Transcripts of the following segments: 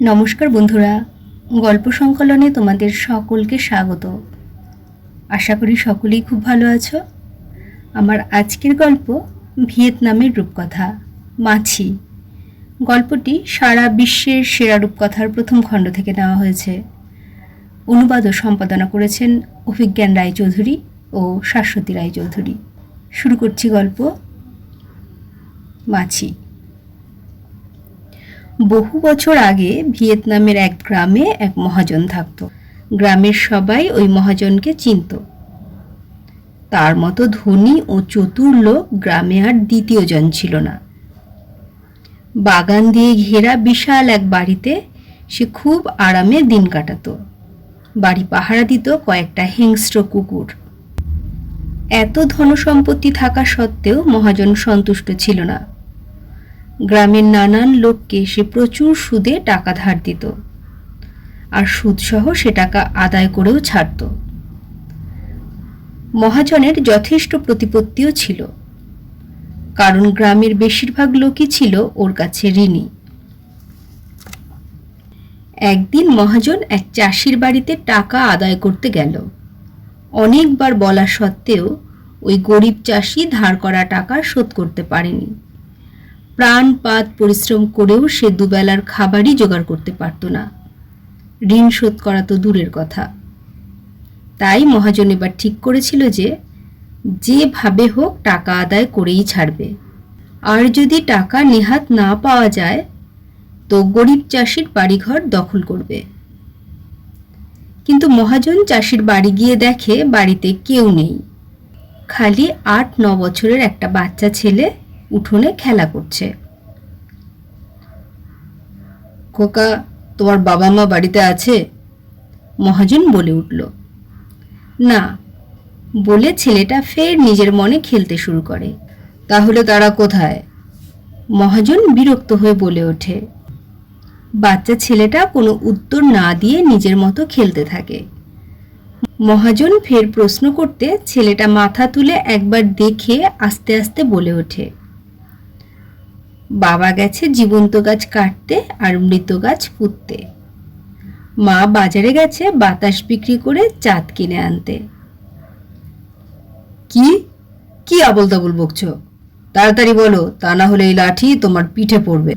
নমস্কার বন্ধুরা, গল্প সংকলনে তোমাদের সকলকে স্বাগত। আশা করি সকলেই খুব ভালো আছো। আমার আজকের গল্প ভিয়েতনামের রূপকথা মাছি। গল্পটি সারা বিশ্বের সেরা রূপকথার প্রথম খণ্ড থেকে নেওয়া হয়েছে। অনুবাদ ও সম্পাদনা করেছেন অভিজ্ঞান রায়চৌধুরী ও শাশ্বতী রায়চৌধুরী। শুরু করছি গল্প মাছি। বহু বছর আগে ভিয়েতনামের এক গ্রামে এক মহাজন থাকত। গ্রামের সবাই ওই মহাজনকে চিনত। তার মতো ধনী ও চতুর লোক গ্রামে আর দ্বিতীয় জন ছিল না। বাগান দিয়ে ঘেরা বিশাল এক বাড়িতে সে খুব আরামে দিন কাটাত। বাড়ি পাহারা দিত কয়েকটা হিংস্র কুকুর। এত ধনসম্পত্তি থাকা সত্ত্বেও মহাজন সন্তুষ্ট ছিল না। গ্রামের নানান লোককে সে প্রচুর সুদে টাকা ধার দিত, আর সুদসহ সে টাকা আদায় করেও ছাড়ত। মহাজনের যথেষ্ট প্রতিপত্তিও ছিল, কারণ গ্রামের বেশিরভাগ লোকই ছিল ওর কাছে ঋণী। একদিন মহাজন এক চাষির বাড়িতে টাকা আদায় করতে গেল। অনেকবার বলা সত্ত্বেও ওই গরিব চাষি ধার করা টাকা শোধ করতে পারেনি। প্রাণপাত পরিশ্রম করেও সে দুবেলার খাবারই জোগাড় করতে পারত না, ঋণ শোধ করা তো দূরের কথা। তাই মহাজন এবার ঠিক করেছিল যে যেভাবে হোক টাকা আদায় করেই ছাড়বে, আর যদি টাকা নেহাত না পাওয়া যায় তো গরিব চাষির বাড়িঘর দখল করবে। কিন্তু মহাজন চাষির বাড়ি গিয়ে দেখে বাড়িতে কেউ নেই, খালি ৮-৯ বছরের একটা বাচ্চা ছেলে উঠোনে খেলা করছে। খোকা, তোমার বাবা মা বাড়িতে আছে? মহাজন বলে উঠল। না বলে ছেলেটা ফের নিজের মনে খেলতে শুরু করে। তাহলে তারা কোথায়? মহাজন বিরক্ত হয়ে বলে ওঠে। বাচ্চা ছেলেটা কোনো উত্তর না দিয়ে নিজের মতো খেলতে থাকে। মহাজন ফের প্রশ্ন করতে ছেলেটা মাথা তুলে একবার দেখে আস্তে আস্তে বলে ওঠে, বাবা গেছে জীবন্ত গাছ কাটতে আর মৃত গাছ পুঁততে। মা বাজারে গেছে বাতাস বিক্রি করে চাঁদ কিনে আনতে। কি কি আবল তাবল বকছো? তাড়াতাড়ি বলো, তা না হলে এই লাঠি তোমার পিঠে পড়বে।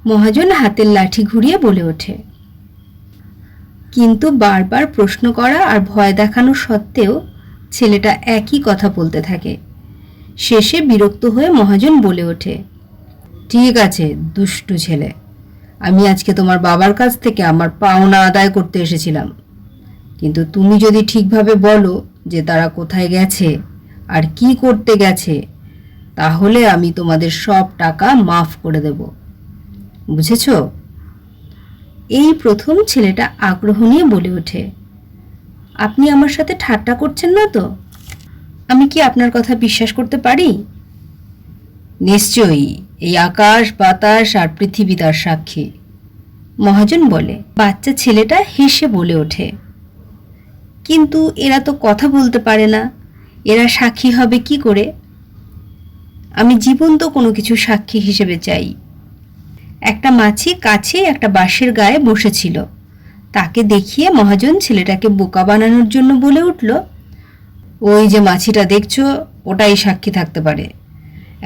মহাজন হাতের লাঠি ঘুরিয়ে বলে ওঠে। কিন্তু বারবার প্রশ্ন করা আর ভয় দেখানো সত্ত্বেও ছেলেটা একই কথা বলতে থাকে। শেষে বিরক্ত হয়ে মহাজন বলে ওঠে, ঠিক আছে দুষ্টু ছেলে, আমি আজকে তোমার বাবার কাছ থেকে আমার পাওনা আদায় করতে এসেছিলাম, কিন্তু তুমি যদি ঠিকভাবে বলো যে তারা কোথায় গেছে আর কি করতে গেছে, তাহলে আমি তোমাদের সব টাকা মাফ করে দেব। বুঝেছ? এই প্রথম ছেলেটা আগ্রহ নিয়ে বলে ওঠে, আপনি আমার সাথে ঠাট্টা করছেন না তো? আমি কি আপনার কথা বিশ্বাস করতে পারি? নিশ্চয়ই, এই আকাশ বাতাস আর পৃথিবী তার সাক্ষী, মহাজন বলে। বাচ্চা ছেলেটা হেসে বলে ওঠে, কিন্তু এরা তো কথা বলতে পারে না, এরা সাক্ষী হবে কি করে? আমি জীবন্ত কোনো কিছু সাক্ষী হিসেবে চাই। একটা মাছি কাছে একটা বাঁশের গায়ে বসেছিল। তাকে দেখিয়ে মহাজন ছেলেটাকে বোকা বানানোর জন্য বলে উঠল, ওই যে মাছিটা দেখছো, ওটাই সাক্ষী থাকতে পারে।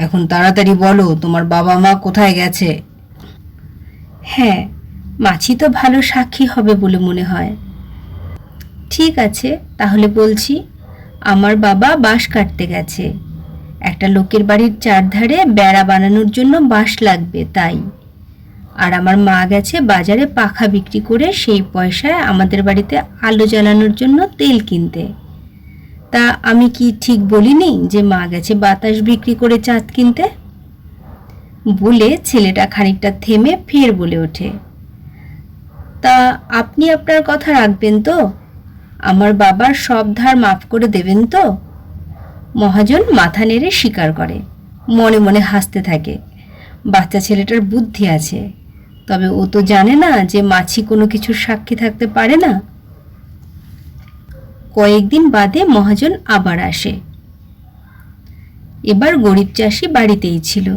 এখন তাড়াতাড়ি বলো তোমার বাবা মা কোথায় গেছে। হ্যাঁ, মাছি তো ভালো সাক্ষী হবে বলে মনে হয়। ঠিক আছে, তাহলে বলছি, আমার বাবা বাঁশ কাটতে গেছে। একটা লোকের বাড়ির চারধারে বেড়া বানানোর জন্য বাঁশ লাগবে তাই। আর আমার মা গেছে বাজারে পাখা বিক্রি করে সেই পয়সায় আমাদের বাড়িতে আলো জ্বালানোর জন্য তেল কিনতে। তা আমি কি ঠিক বলিনি যে মা গেছে বাতাস বিক্রি করে চাঁদ কিনতে? বলে ছেলেটা খানিকটা থেমে ফের বলে ওঠে, তা আপনি আপনার কথা রাখবেন তো? আমার বাবার সব ধার মাফ করে দেবেন তো? মহাজন মাথা নেড়ে স্বীকার করে, মনে মনে হাসতে থাকে। বাচ্চা ছেলেটার বুদ্ধি আছে, তবে ও তো জানে না যে মাছি কোনো কিছুর সাক্ষী থাকতে পারে না। কয়েকদিন বাদে মহাজন আবার আসে। এবার গরিব চাষি বাড়িতেই ছিল।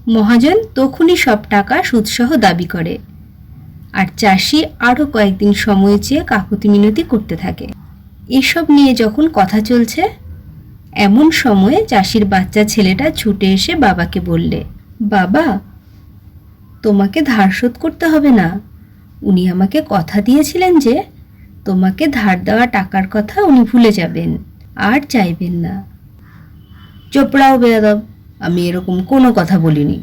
মহাজন তখনই সব টাকা সুদসহ দাবি করে, আর চাষি আরও কয়েকদিন সময় চেয়ে কাকুতি মিনতি করতে থাকে। এসব নিয়ে যখন কথা চলছে, এমন সময়ে চাষির বাচ্চা ছেলেটা ছুটে এসে বাবাকে বললে, বাবা, তোমাকে ধার শোধ করতে হবে না। উনি আমাকে কথা দিয়েছিলেন যে তোমাকে ধার দেওয়া টাকার কথা উনি ভুলে যাবেন, আর চাইবেন না। চোপড়াও বেয়াদব, আমি এরকম কোনো কথা বলিনি।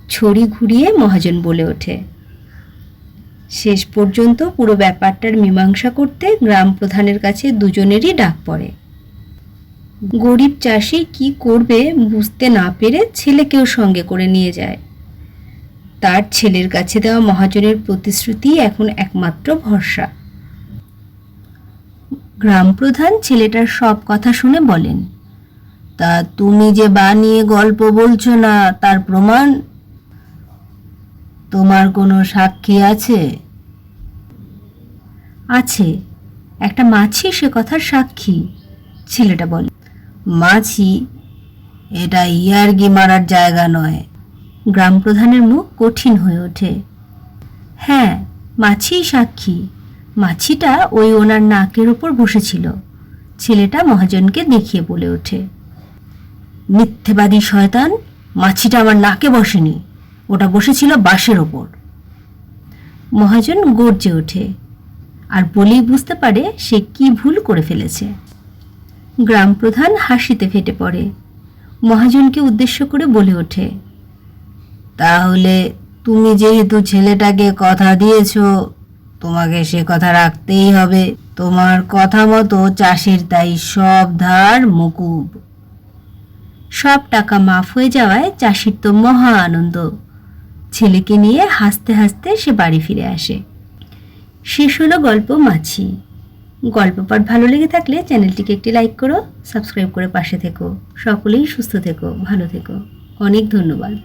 ছড়ি ঘুরিয়ে মহাজন বলে ওঠে। শেষ পর্যন্ত পুরো ব্যাপারটার মীমাংসা করতে গ্রাম প্রধানের কাছে দুজনেরই ডাক পড়ে। গরিব চাষি কি করবে বুঝতে না পেরে ছেলেকেও সঙ্গে করে নিয়ে যায়। তার ছেলের কাছে দেওয়া মহাজনের প্রতিশ্রুতি এখন একমাত্র ভরসা। গ্রাম প্রধান ছেলেটার সব কথা শুনে বলেন, তা তুমি যে বানিয়ে গল্প বলছো না, তার প্রমাণ? তোমার কোনো সাক্ষী আছে? আছে, একটা মাছি সে কথার সাক্ষী। ছেলেটা বলে, মাছি? এটা ইয়ার্কি মারার জায়গা নয়। গ্রাম প্রধানের মুখ কঠিন হয়ে ওঠে। হ্যাঁ, মাছিই সাক্ষী। মাছিটা ওই ওনার নাকের ওপর বসেছিল। ছেলেটা মহাজনকে দেখিয়ে বলে ওঠে, মিথ্যেবাদী শয়তান, মাছিটা আমার নাকে বসেনি, ওটা বসেছিল বাঁশের ওপর। মহাজন গর্জে ওঠে, আর বলেই বুঝতে পারে সে কি ভুল করে ফেলেছে। গ্রাম প্রধান হাসিতে ফেটে পড়ে। মহাজনকে উদ্দেশ্য করে বলে ওঠে, তাহলে তুমি যেহেতু ছেলেটাকে কথা দিয়েছ, তোমাকে সে কথা রাখতেই হবে। তোমার কথা মতো চাষির তাই সব ধার মকুব। সব টাকা মাফ হয়ে যাওয়ায় চাষির তো মহা আনন্দ। ছেলেকে নিয়ে হাসতে হাসতে সে বাড়ি ফিরে আসে। শেষ হলো গল্প মাছি। গল্প পাঠ ভালো লেগে থাকলে চ্যানেলটিকে একটি লাইক করো, সাবস্ক্রাইব করে পাশে থেকো। সকলেই সুস্থ থেকো, ভালো থেকো। অনেক ধন্যবাদ।